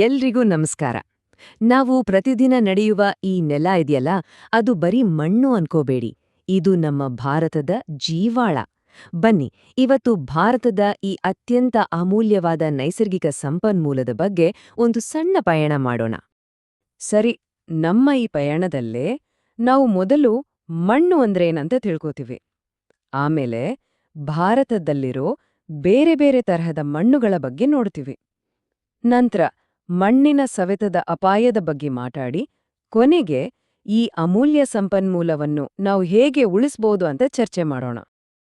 ಎಲ್ರಿಗೂ ನಮಸ್ಕಾರ. ನಾವು ಪ್ರತಿದಿನ ನಡೆಯುವ ಈ ನೆಲ ಇದೆಯಲ್ಲ, ಅದು ಬರೀ ಮಣ್ಣು ಅನ್ಕೋಬೇಡಿ. ಇದು ನಮ್ಮ ಭಾರತದ ಜೀವಾಳ. ಬನ್ನಿ, ಇವತ್ತು ಭಾರತದ ಈ ಅತ್ಯಂತ ಅಮೂಲ್ಯವಾದ ನೈಸರ್ಗಿಕ ಸಂಪನ್ಮೂಲದ ಬಗ್ಗೆ ಒಂದು ಸಣ್ಣ ಪಯಣ ಮಾಡೋಣ. ಸರಿ, ನಮ್ಮ ಈ ಪಯಣದಲ್ಲೇ ನಾವು ಮೊದಲು ಮಣ್ಣು ಅಂದ್ರೇನಂತ ತಿಳ್ಕೋತೀವಿ. ಆಮೇಲೆ ಭಾರತದಲ್ಲಿರೋ ಬೇರೆ ಬೇರೆ ತರಹದ ಮಣ್ಣುಗಳ ಬಗ್ಗೆ ನೋಡ್ತೀವಿ. ನಂತರ ಮಣ್ಣಿನ ಸವೆತದ ಅಪಾಯದ ಬಗ್ಗೆ ಮಾತಾಡಿ, ಕೊನೆಗೆ ಈ ಅಮೂಲ್ಯ ಸಂಪನ್ಮೂಲವನ್ನು ನಾವು ಹೇಗೆ ಉಳಿಸ್ಬೋದು ಅಂತ ಚರ್ಚೆ ಮಾಡೋಣ.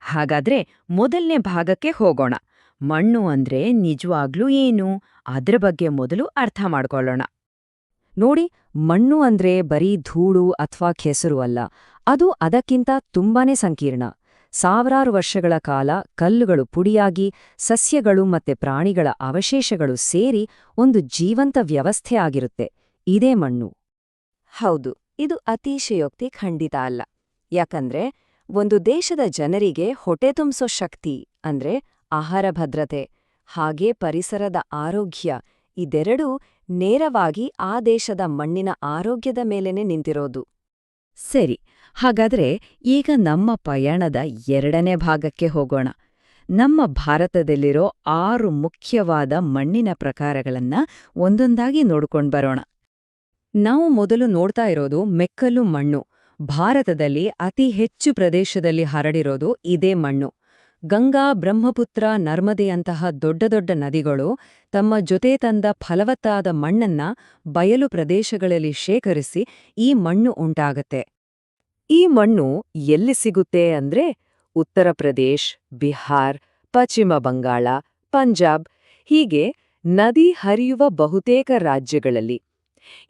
ಹಾಗಾದ್ರೆ ಮೊದಲನೇ ಭಾಗಕ್ಕೆ ಹೋಗೋಣ. ಮಣ್ಣು ಅಂದ್ರೆ ನಿಜವಾಗ್ಲೂ ಏನು, ಅದ್ರ ಬಗ್ಗೆ ಮೊದಲು ಅರ್ಥ ಮಾಡ್ಕೊಳ್ಳೋಣ. ನೋಡಿ, ಮಣ್ಣು ಅಂದ್ರೆ ಬರೀ ಧೂಳು ಅಥವಾ ಕೆಸರು ಅಲ್ಲ, ಅದು ಅದಕ್ಕಿಂತ ತುಂಬಾನೇ ಸಂಕೀರ್ಣ. ಸಾವಿರಾರು ವರ್ಷಗಳ ಕಾಲ ಕಲ್ಲುಗಳು ಪುಡಿಯಾಗಿ ಸಸ್ಯಗಳು ಮತ್ತೆ ಪ್ರಾಣಿಗಳ ಅವಶೇಷಗಳು ಸೇರಿ ಒಂದು ಜೀವಂತ ವ್ಯವಸ್ಥೆ ಆಗಿರುತ್ತೆ. ಇದೇ ಮಣ್ಣು. ಹೌದು, ಇದು ಅತಿಶಯೋಕ್ತಿ ಖಂಡಿತ ಅಲ್ಲ. ಯಾಕಂದ್ರೆ ಒಂದು ದೇಶದ ಜನರಿಗೆ ಹೊಟ್ಟೆ ತುಂಬಿಸೋ ಶಕ್ತಿ ಅಂದ್ರೆ ಆಹಾರ ಭದ್ರತೆ, ಹಾಗೇ ಪರಿಸರದ ಆರೋಗ್ಯ, ಇದೆರಡೂ ನೇರವಾಗಿ ಆ ದೇಶದ ಮಣ್ಣಿನ ಆರೋಗ್ಯದ ಮೇಲೇನೆ ನಿಂತಿರೋದು. ಸರಿ, ಹಾಗಾದ್ರೆ ಈಗ ನಮ್ಮ ಪಯಣದ ಎರಡನೇ ಭಾಗಕ್ಕೆ ಹೋಗೋಣ. ನಮ್ಮ ಭಾರತದಲ್ಲಿರೋ 6 ಮುಖ್ಯವಾದ ಮಣ್ಣಿನ ಪ್ರಕಾರಗಳನ್ನ ಒಂದೊಂದಾಗಿ ನೋಡ್ಕೊಂಡ್ ಬರೋಣ. ನಾವು ಮೊದಲು ನೋಡ್ತಾ ಇರೋದು ಮೆಕ್ಕಲು ಮಣ್ಣು. ಭಾರತದಲ್ಲಿ ಅತಿ ಹೆಚ್ಚು ಪ್ರದೇಶದಲ್ಲಿ ಹರಡಿರೋದು ಇದೇ ಮಣ್ಣು. ಗಂಗಾ, ಬ್ರಹ್ಮಪುತ್ರ, ನರ್ಮದೆಯಂತಹ ದೊಡ್ಡ ದೊಡ್ಡ ನದಿಗಳು ತಮ್ಮ ಜೊತೆ ತಂದ ಫಲವತ್ತಾದ ಮಣ್ಣನ್ನ ಬಯಲು ಪ್ರದೇಶಗಳಲ್ಲಿ ಶೇಖರಿಸಿ ಈ ಮಣ್ಣು ಉಂಟಾಗತ್ತೆ. ಈ ಮಣ್ಣು ಎಲ್ಲಿ ಸಿಗುತ್ತೆ ಅಂದ್ರೆ ಉತ್ತರ ಪ್ರದೇಶ್, ಬಿಹಾರ್, ಪಶ್ಚಿಮ ಬಂಗಾಳ, ಪಂಜಾಬ್, ಹೀಗೆ ನದಿ ಹರಿಯುವ ಬಹುತೇಕ ರಾಜ್ಯಗಳಲ್ಲಿ.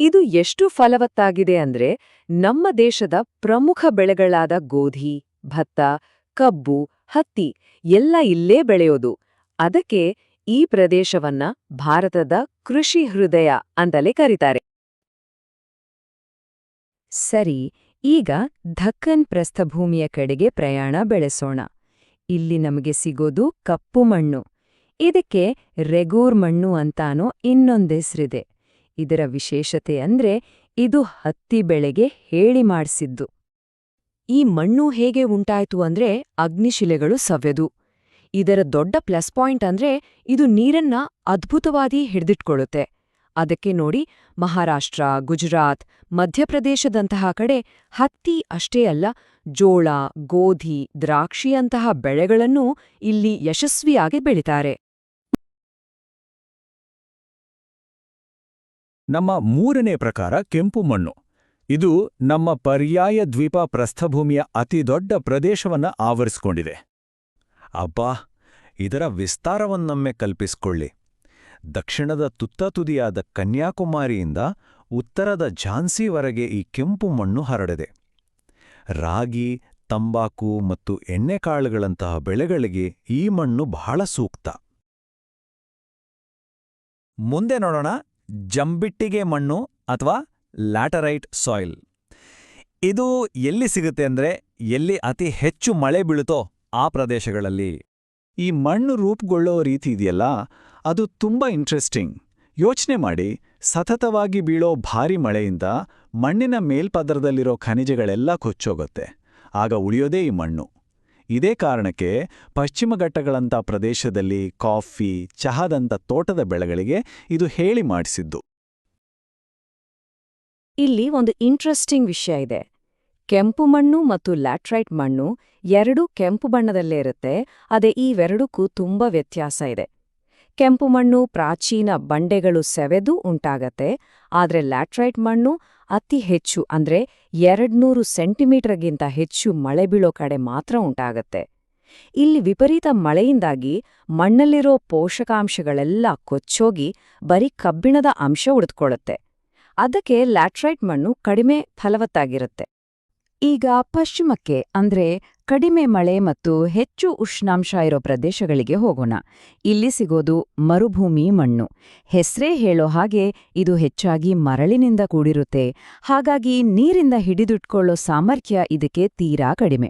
ಇದು ಎಷ್ಟು ಫಲವತ್ತಾಗಿದೆ ಅಂದ್ರೆ ನಮ್ಮ ದೇಶದ ಪ್ರಮುಖ ಬೆಳೆಗಳಾದ ಗೋಧಿ, ಭತ್ತ, ಕಬ್ಬು, ಹತ್ತಿ ಎಲ್ಲ ಇಲ್ಲೇ ಬೆಳೆಯೋದು. ಅದಕ್ಕೆ ಈ ಪ್ರದೇಶವನ್ನ ಭಾರತದ ಕೃಷಿ ಹೃದಯ ಅಂತಲೇ ಕರೀತಾರೆ. ಸರಿ, ಈಗ ದಖ್ಖನ್ ಪ್ರಸ್ಥಭೂಮಿಯ ಕಡೆಗೆ ಪ್ರಯಾಣ ಬೆಳೆಸೋಣ. ಇಲ್ಲಿ ನಮಗೆ ಸಿಗೋದು ಕಪ್ಪು ಮಣ್ಣು. ಇದಕ್ಕೆ ರೆಗೂರ್ ಮಣ್ಣು ಅಂತಾನೋ ಇನ್ನೊಂದೆಸ್ರಿದೆ. ಇದರ ವಿಶೇಷತೆ ಅಂದ್ರೆ ಇದು ಹತ್ತಿ ಬೆಳೆಗೆ ಹೇಳಿ ಮಾಡಿಸಿದ್ದು. ಈ ಮಣ್ಣು ಹೇಗೆ ಉಂಟಾಯ್ತು ಅಂದ್ರೆ ಅಗ್ನಿಶಿಲೆಗಳು ಸವೆದು. ಇದರ ದೊಡ್ಡ ಪ್ಲಸ್ ಪಾಯಿಂಟ್ ಅಂದ್ರೆ ಇದು ನೀರನ್ನ ಅದ್ಭುತವಾಗಿ ಹಿಡಿದಿಟ್ಕೊಳ್ಳುತ್ತೆ. ಅದಕ್ಕೆ ನೋಡಿ, ಮಹಾರಾಷ್ಟ್ರ, ಗುಜರಾತ್, ಮಧ್ಯಪ್ರದೇಶದಂತಹ ಕಡೆ ಹತ್ತಿ ಅಷ್ಟೇ ಅಲ್ಲ, ಜೋಳ, ಗೋಧಿ, ದ್ರಾಕ್ಷಿಯಂತಹ ಬೆಳೆಗಳನ್ನೂ ಇಲ್ಲಿ ಯಶಸ್ವಿಯಾಗಿ ಬೆಳಿತಾರೆ. ನಮ್ಮ ಮೂರನೇ ಪ್ರಕಾರ ಕೆಂಪು ಮಣ್ಣು. ಇದು ನಮ್ಮ ಪರ್ಯಾಯ ದ್ವೀಪ ಪ್ರಸ್ಥಭೂಮಿಯ ಅತಿದೊಡ್ಡ ಪ್ರದೇಶವನ್ನ ಆವರಿಸಿಕೊಂಡಿದೆ. ಅಬ್ಬಾ, ಇದರ ವಿಸ್ತಾರವನ್ನೊಮ್ಮೆ ಕಲ್ಪಿಸಿಕೊಳ್ಳಿ. ದಕ್ಷಿಣದ ತುತ್ತತುದಿಯಾದ ಕನ್ಯಾಕುಮಾರಿಯಿಂದ ಉತ್ತರದ ಝಾನ್ಸಿವರೆಗೆ ಈ ಕೆಂಪು ಮಣ್ಣು ಹರಡಿದೆ. ರಾಗಿ, ತಂಬಾಕು ಮತ್ತು ಎಣ್ಣೆಕಾಳುಗಳಂತಹ ಬೆಳೆಗಳಿಗೆ ಈ ಮಣ್ಣು ಬಹಳ ಸೂಕ್ತ. ಮುಂದೆ ನೋಡೋಣ ಜಂಬಿಟ್ಟಿಗೆ ಮಣ್ಣು ಅಥವಾ ಲ್ಯಾಟರೈಟ್ ಸಾಯಿಲ್. ಇದು ಎಲ್ಲಿ ಸಿಗುತ್ತೆ ಅಂದ್ರೆ ಎಲ್ಲಿ ಅತಿ ಹೆಚ್ಚು ಮಳೆ ಬೀಳುತ್ತೋ ಆ ಪ್ರದೇಶಗಳಲ್ಲಿ. ಈ ಮಣ್ಣು ರೂಪುಗೊಳ್ಳೋ ರೀತಿ ಇದೆಯಲ್ಲ, ಅದು ತುಂಬಾ ಇಂಟ್ರೆಸ್ಟಿಂಗ್. ಯೋಚನೆ ಮಾಡಿ, ಸತತವಾಗಿ ಬೀಳೋ ಭಾರಿ ಮಳೆಯಿಂದ ಮಣ್ಣಿನ ಮೇಲ್ಪದರದಲ್ಲಿರೋ ಖನಿಜಗಳೆಲ್ಲ ಕೊಚ್ಚೋಗುತ್ತೆ. ಆಗ ಉಳಿಯೋದೇ ಈ ಮಣ್ಣು. ಇದೇ ಕಾರಣಕ್ಕೆ ಪಶ್ಚಿಮ ಘಟ್ಟಗಳಂಥ ಪ್ರದೇಶದಲ್ಲಿ ಕಾಫಿ, ಚಹಾದಂಥ ತೋಟದ ಬೆಳೆಗಳಿಗೆ ಇದು ಹೇಳಿ ಮಾಡಿಸಿದ್ದು. ಇಲ್ಲಿ ಒಂದು ಇಂಟ್ರೆಸ್ಟಿಂಗ್ ವಿಷಯ ಇದೆ. ಕೆಂಪು ಮಣ್ಣು ಮತ್ತು ಲ್ಯಾಟ್ರೈಟ್ ಮಣ್ಣು ಎರಡೂ ಕೆಂಪು ಬಣ್ಣದಲ್ಲೇ ಇರುತ್ತೆ. ಅದೇ ಇವೆರಡಕ್ಕೂ ತುಂಬಾ ವ್ಯತ್ಯಾಸ ಇದೆ. ಕೆಂಪು ಮಣ್ಣು ಪ್ರಾಚೀನ ಬಂಡೆಗಳು ಸೆವೆದು ಉಂಟಾಗತ್ತೆ, ಆದ್ರೆ ಲ್ಯಾಟ್ರೈಟ್ ಮಣ್ಣು ಅತಿ ಹೆಚ್ಚು ಅಂದ್ರೆ 200 ಸೆಂಟಿಮೀಟರ್ಗಿಂತ ಹೆಚ್ಚು ಮಳೆ ಬೀಳೋ ಕಡೆ ಮಾತ್ರ ಉಂಟಾಗತ್ತೆ. ಇಲ್ಲಿ ವಿಪರೀತ ಮಳೆಯಿಂದಾಗಿ ಮಣ್ಣಲ್ಲಿರೋ ಪೋಷಕಾಂಶಗಳೆಲ್ಲ ಕೊಚ್ಚೋಗಿ ಬರೀ ಕಬ್ಬಿಣದ ಅಂಶ ಉಳಿದುಕೊಳ್ಳುತ್ತೆ. ಅದಕ್ಕೆ ಲ್ಯಾಟ್ರೈಟ್ ಮಣ್ಣು ಕಡಿಮೆ ಫಲವತ್ತಾಗಿರುತ್ತೆ. ಈಗ ಪಶ್ಚಿಮಕ್ಕೆ ಅಂದ್ರೆ ಕಡಿಮೆ ಮಳೆ ಮತ್ತು ಹೆಚ್ಚು ಉಷ್ಣಾಂಶ ಇರೋ ಪ್ರದೇಶಗಳಿಗೆ ಹೋಗೋಣ. ಇಲ್ಲಿ ಸಿಗೋದು ಮರುಭೂಮಿ ಮಣ್ಣು. ಹೆಸ್ರೇ ಹೇಳೋ ಹಾಗೆ ಇದು ಹೆಚ್ಚಾಗಿ ಮರಳಿನಿಂದ ಕೂಡಿರುತ್ತೆ. ಹಾಗಾಗಿ ನೀರಿಂದ ಹಿಡಿದಿಟ್ಕೊಳ್ಳೋ ಸಾಮರ್ಥ್ಯ ಇದಕ್ಕೆ ತೀರಾ ಕಡಿಮೆ.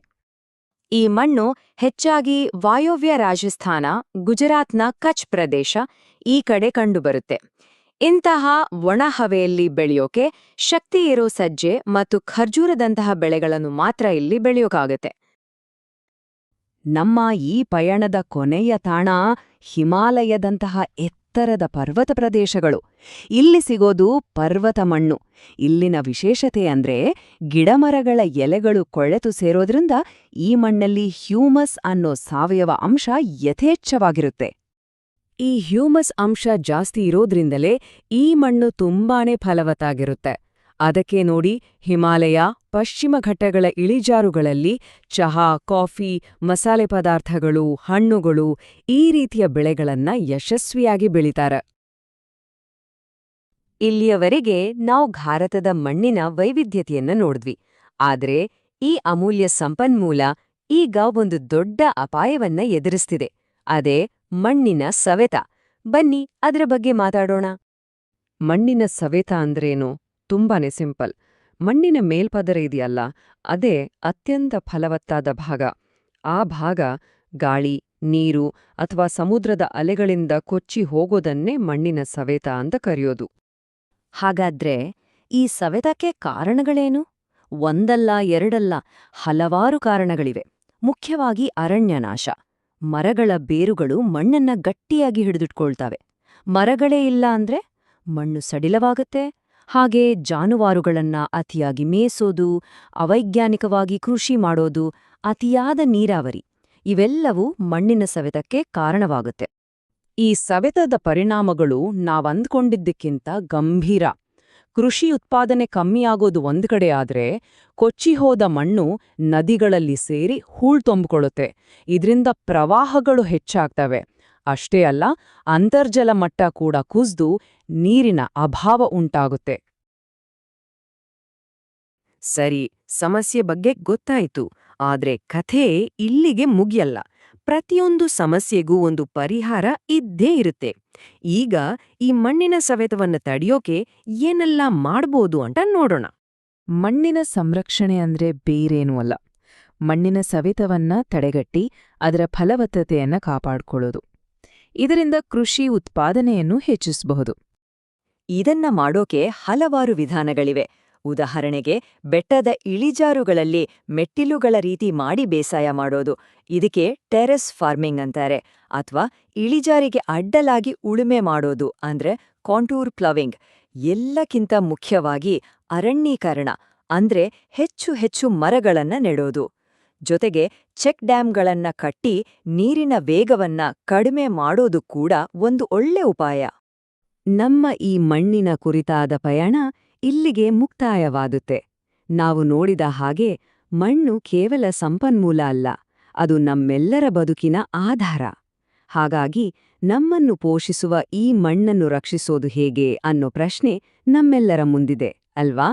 ಈ ಮಣ್ಣು ಹೆಚ್ಚಾಗಿ ವಾಯವ್ಯ ರಾಜಸ್ಥಾನ, ಗುಜರಾತ್ನ ಕಚ್ ಪ್ರದೇಶ ಈ ಕಡೆ ಕಂಡುಬರುತ್ತೆ. ಇಂತಹ ಒಣಹವೆಯಲ್ಲಿ ಬೆಳೆಯೋಕೆ ಶಕ್ತಿ ಇರೋ ಸಜ್ಜೆ ಮತ್ತು ಖರ್ಜೂರದಂತಹ ಬೆಳೆಗಳನ್ನು ಮಾತ್ರ ಇಲ್ಲಿ ಬೆಳೆಯೋಕ್ಕಾಗತ್ತೆ. ನಮ್ಮ ಈ ಪಯಣದ ಕೊನೆಯ ತಾಣ ಹಿಮಾಲಯದಂತಹ ಎತ್ತರದ ಪರ್ವತ ಪ್ರದೇಶಗಳು. ಇಲ್ಲಿ ಸಿಗೋದು ಪರ್ವತ ಮಣ್ಣು. ಇಲ್ಲಿನ ವಿಶೇಷತೆ ಅಂದ್ರೆ ಗಿಡಮರಗಳ ಎಲೆಗಳು ಕೊಳೆತು ಸೇರೋದ್ರಿಂದ ಈ ಮಣ್ಣಲ್ಲಿ ಹ್ಯೂಮಸ್ ಅನ್ನೋ ಸಾವಯವ ಅಂಶ ಯಥೇಚ್ಛವಾಗಿರುತ್ತೆ. ಈ ಹ್ಯೂಮಸ್ ಅಂಶ ಜಾಸ್ತಿ ಇರೋದ್ರಿಂದಲೇ ಈ ಮಣ್ಣು ತುಂಬಾನೇ ಫಲವತ್ತಾಗಿರುತ್ತೆ. ಅದಕ್ಕೆ ನೋಡಿ ಹಿಮಾಲಯ, ಪಶ್ಚಿಮ ಘಟ್ಟಗಳ ಇಳಿಜಾರುಗಳಲ್ಲಿ ಚಹಾ, ಕಾಫಿ, ಮಸಾಲೆ ಪದಾರ್ಥಗಳು, ಹಣ್ಣುಗಳು ಈ ರೀತಿಯ ಬೆಳೆಗಳನ್ನ ಯಶಸ್ವಿಯಾಗಿ ಬೆಳೀತಾರೆ. ಇಲ್ಲಿಯವರೆಗೆ ನಾವು ಭಾರತದ ಮಣ್ಣಿನ ವೈವಿಧ್ಯತೆಯನ್ನ ನೋಡಿದ್ವಿ. ಆದ್ರೆ ಈ ಅಮೂಲ್ಯ ಸಂಪನ್ಮೂಲ ಈಗ ಒಂದು ದೊಡ್ಡ ಅಪಾಯವನ್ನ ಎದುರಿಸ್ತಿದೆ. ಅದೇ ಮಣ್ಣಿನ ಸವೆತ. ಬನ್ನಿ ಅದರ ಬಗ್ಗೆ ಮಾತಾಡೋಣ. ಮಣ್ಣಿನ ಸವೆತ ಅಂದ್ರೇನು? ತುಂಬಾನೇ ಸಿಂಪಲ್. ಮಣ್ಣಿನ ಮೇಲ್ಪದರ ಇದೆಯಲ್ಲ, ಅದೇ ಅತ್ಯಂತ ಫಲವತ್ತಾದ ಭಾಗ. ಆ ಭಾಗ ಗಾಳಿ, ನೀರು ಅಥವಾ ಸಮುದ್ರದ ಅಲೆಗಳಿಂದ ಕೊಚ್ಚಿ ಹೋಗೋದನ್ನೇ ಮಣ್ಣಿನ ಸವೆತ ಅಂತ ಕರೆಯೋದು. ಹಾಗಾದ್ರೆ ಈ ಸವೆತಕ್ಕೆ ಕಾರಣಗಳೇನು? ಒಂದಲ್ಲ ಎರಡಲ್ಲ, ಹಲವಾರು ಕಾರಣಗಳಿವೆ. ಮುಖ್ಯವಾಗಿ ಅರಣ್ಯನಾಶ. ಮರಗಳ ಬೇರುಗಳು ಮಣ್ಣನ್ನ ಗಟ್ಟಿಯಾಗಿ ಹಿಡಿದಿಟ್ಕೊಳ್ತವೆ. ಮರಗಳೇ ಇಲ್ಲ ಅಂದ್ರೆ ಮಣ್ಣು ಸಡಿಲವಾಗುತ್ತೆ. ಹಾಗೆ ಜಾನುವಾರುಗಳನ್ನ ಅತಿಯಾಗಿ ಮೇಯಿಸೋದು, ಅವೈಜ್ಞಾನಿಕವಾಗಿ ಕೃಷಿ ಮಾಡೋದು, ಅತಿಯಾದ ನೀರಾವರಿ ಇವೆಲ್ಲವೂ ಮಣ್ಣಿನ ಸವೆತಕ್ಕೆ ಕಾರಣವಾಗುತ್ತೆ. ಈ ಸವೆತದ ಪರಿಣಾಮಗಳು ನಾವಂದ್ಕೊಂಡಿದ್ದಕ್ಕಿಂತ ಗಂಭೀರ. ಕೃಷಿ ಉತ್ಪಾದನೆ ಕಮ್ಮಿಯಾಗೋದು ಒಂದ್ ಕಡೆ ಆದ್ರೆ, ಕೊಚ್ಚಿ ಹೋದ ಮಣ್ಣು ನದಿಗಳಲ್ಲಿ ಸೇರಿ ಹೂಳ್ ತುಂಬಿಕೊಳ್ಳುತ್ತೆ. ಇದ್ರಿಂದ ಪ್ರವಾಹಗಳು ಹೆಚ್ಚಾಗ್ತವೆ. ಅಷ್ಟೇ ಅಲ್ಲ, ಅಂತರ್ಜಲ ಮಟ್ಟ ಕೂಡ ಕುಸ್ದು ನೀರಿನ ಅಭಾವ ಉಂಟಾಗುತ್ತೆ. ಸರಿ, ಸಮಸ್ಯೆ ಬಗ್ಗೆ ಗೊತ್ತಾಯ್ತು. ಆದ್ರೆ ಕಥೆ ಇಲ್ಲಿಗೆ ಮುಗಿಯಲ್ಲ. ಪ್ರತಿಯೊಂದು ಸಮಸ್ಯೆಗೂ ಒಂದು ಪರಿಹಾರ ಇದ್ದೇ ಇರುತ್ತೆ. ಈಗ ಈ ಮಣ್ಣಿನ ಸವೆತವನ್ನ ತಡೆಯೋಕೆ ಏನೆಲ್ಲ ಮಾಡ್ಬೋದು ಅಂತ ನೋಡೋಣ. ಮಣ್ಣಿನ ಸಂರಕ್ಷಣೆ ಅಂದ್ರೆ ಬೇರೇನೂ ಅಲ್ಲ. ಮಣ್ಣಿನ ಸವೆತವನ್ನ ತಡೆಗಟ್ಟಿ ಅದರ ಫಲವತ್ತತೆಯನ್ನ ಕಾಪಾಡ್ಕೊಳ್ಳೋದು. ಇದರಿಂದ ಕೃಷಿ ಉತ್ಪಾದನೆಯನ್ನು ಹೆಚ್ಚಿಸಬಹುದು. ಇದನ್ನ ಮಾಡೋಕೆ ಹಲವಾರು ವಿಧಾನಗಳಿವೆ. ಉದಾಹರಣೆಗೆ, ಬೆಟ್ಟದ ಇಳಿಜಾರುಗಳಲ್ಲಿ ಮೆಟ್ಟಿಲುಗಳ ರೀತಿ ಮಾಡಿ ಬೇಸಾಯ ಮಾಡೋದು. ಇದಕ್ಕೆ ಟೆರೆಸ್ ಫಾರ್ಮಿಂಗ್ ಅಂತಾರೆ. ಅಥವಾ ಇಳಿಜಾರಿಗೆ ಅಡ್ಡಲಾಗಿ ಉಳುಮೆ ಮಾಡೋದು ಅಂದ್ರೆ ಕಾಂಟೂರ್ ಪ್ಲವಿಂಗ್. ಎಲ್ಲಕ್ಕಿಂತ ಮುಖ್ಯವಾಗಿ ಅರಣ್ಯೀಕರಣ ಅಂದ್ರೆ ಹೆಚ್ಚು ಹೆಚ್ಚು ಮರಗಳನ್ನ ನೆಡೋದು. ಜೊತೆಗೆ ಚೆಕ್ ಡ್ಯಾಂಗಳನ್ನ ಕಟ್ಟಿ ನೀರಿನ ವೇಗವನ್ನ ಕಡಿಮೆ ಮಾಡೋದು ಕೂಡ ಒಂದು ಒಳ್ಳೆ ಉಪಾಯ. ನಮ್ಮ ಈ ಮಣ್ಣಿನ ಕುರಿತಾದ ಪಯಣ ಇಲ್ಲಿಗೆ ಮುಕ್ತಾಯವಾಗುತ್ತೆ. ನಾವು ನೋಡಿದ ಹಾಗೆ ಮಣ್ಣು ಕೇವಲ ಸಂಪನ್ಮೂಲ ಅಲ್ಲ, ಅದು ನಮ್ಮೆಲ್ಲರ ಬದುಕಿನ ಆಧಾರ. ಹಾಗಾಗಿ ನಮ್ಮನ್ನು ಪೋಷಿಸುವ ಈ ಮಣ್ಣನ್ನು ರಕ್ಷಿಸೋದು ಹೇಗೆ ಅನ್ನೋ ಪ್ರಶ್ನೆ ನಮ್ಮೆಲ್ಲರ ಮುಂದಿದೆ, ಅಲ್ವಾ?